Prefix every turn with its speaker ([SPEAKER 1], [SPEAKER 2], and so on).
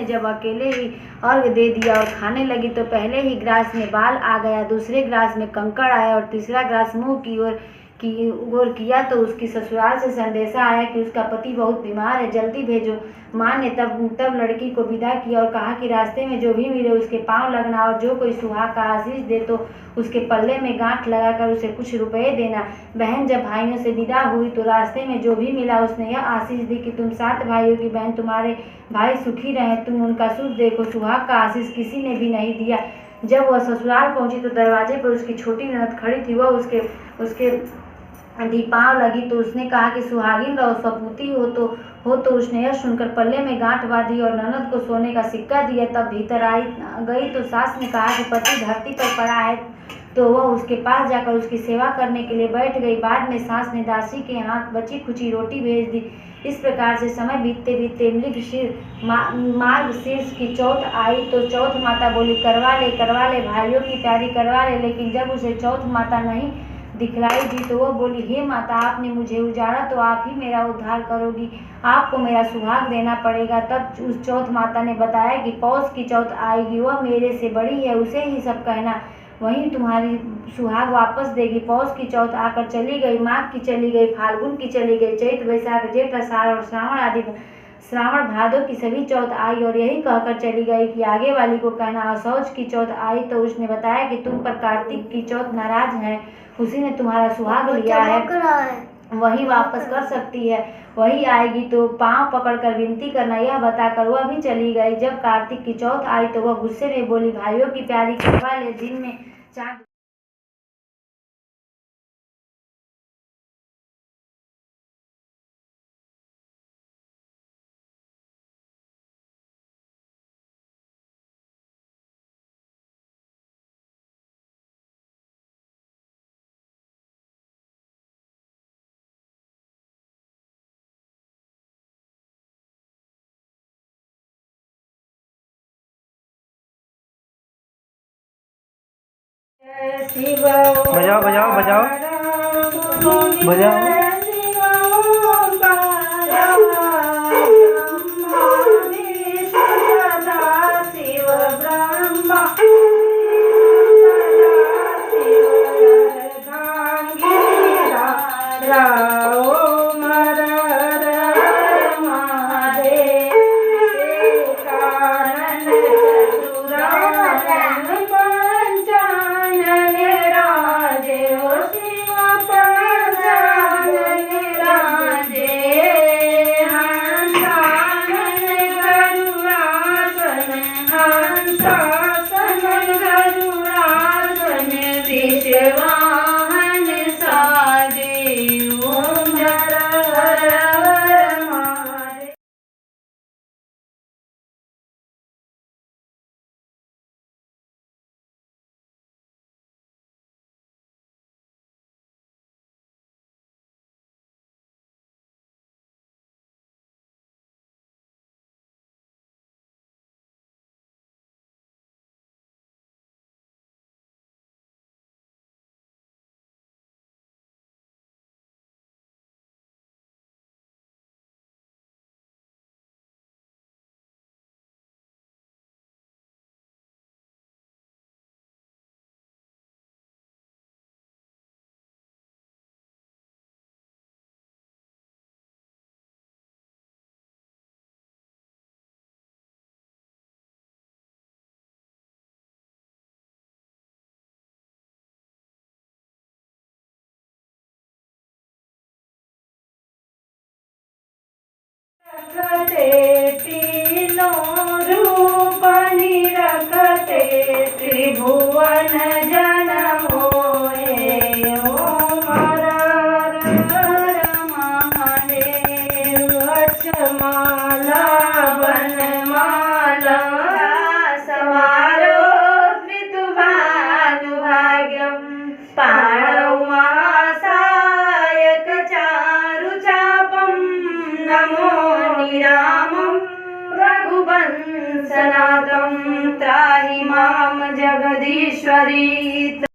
[SPEAKER 1] ने जब अकेले ही अर्घ दे दिया और खाने लगी तो पहले ही ग्रास में बाल आ गया, दूसरे ग्रास में कंकड़ आया और तीसरा ग्रास मुंह की ओर किया तो उसकी ससुराल से संदेशा आया कि उसका पति बहुत बीमार है, जल्दी भेजो। माँ ने तब लड़की को विदा किया और कहा कि रास्ते में जो भी मिले उसके पांव लगना और जो कोई सुहाग का आशीष दे तो उसके पल्ले में गांठ लगाकर उसे कुछ रुपए देना। बहन जब भाइयों से विदा हुई तो रास्ते में जो भी मिला उसने यह आशीष दी कि तुम 7 भाइयों की बहन, तुम्हारे भाई सुखी रहें, तुम उनका सुख देखो। सुहाग का आशीष किसी ने भी नहीं दिया। जब वह ससुराल पहुंची तो दरवाजे पर उसकी छोटी ननद खड़ी थी। वह उसके पाँव लगी तो उसने कहा कि सुहागिन रहो, सपूती हो तो उसने यह सुनकर पल्ले में गांठ बांधी और ननद को सोने का सिक्का दिया। तब भीतर गई तो सास ने कहा कि पति धरती पर पड़ा है, तो वह उसके पास जाकर उसकी सेवा करने के लिए बैठ गई। बाद में सास ने दासी के हाथ बची खुची रोटी भेज दी। इस प्रकार से समय बीतते बीतते मार्गशीर्ष की चौथ आई तो चौथ माता बोली, करवा ले भाइयों की प्यारी करवा ले। लेकिन जब उसे चौथ माता नहीं दिखलाई दी तो वह बोली, हे माता, आपने मुझे उजाड़ा तो आप ही मेरा उद्धार करोगी, आपको मेरा सुहाग देना पड़ेगा। तब उस चौथ माता ने बताया कि पौष की चौथ आएगी, वह मेरे से बड़ी है, उसे ही सब कहना, वहीं तुम्हारी सुहाग वापस देगी। पौष की चौथ आकर चली गई, माघ की चली गई, फाल्गुन की चली गई, चैत वैशाख जेठ आषाढ़ और श्रावण भादो की सभी चौथ आई और यही कहकर चली गई कि आगे वाली को कहना। असौज की चौथ आई तो उसने बताया कि तुम पर कार्तिक की चौथ नाराज है, उसी ने तुम्हारा सुहाग लिया है, वही वापस कर सकती है, वही आएगी तो पांव पकड़कर विनती करना। यह बताकर वह भी चली गई। जब कार्तिक की चौथ आई तो वह गुस्से में बोली, भाइयों की प्यारी करवा ले, दिन में चांद
[SPEAKER 2] बजाओ बजाओ बजाओ बजाओ।
[SPEAKER 1] तीनों रूप निरखते त्रिभुवन जन होए, ओम हर हर महादेव। अक्षमाला वनमाला समारो ऋतुभानुभाग्यम पाणौमासायक चारुचापम। नमो निरामं रघुवंशनाथं त्राहि मां जगदीश्वरी।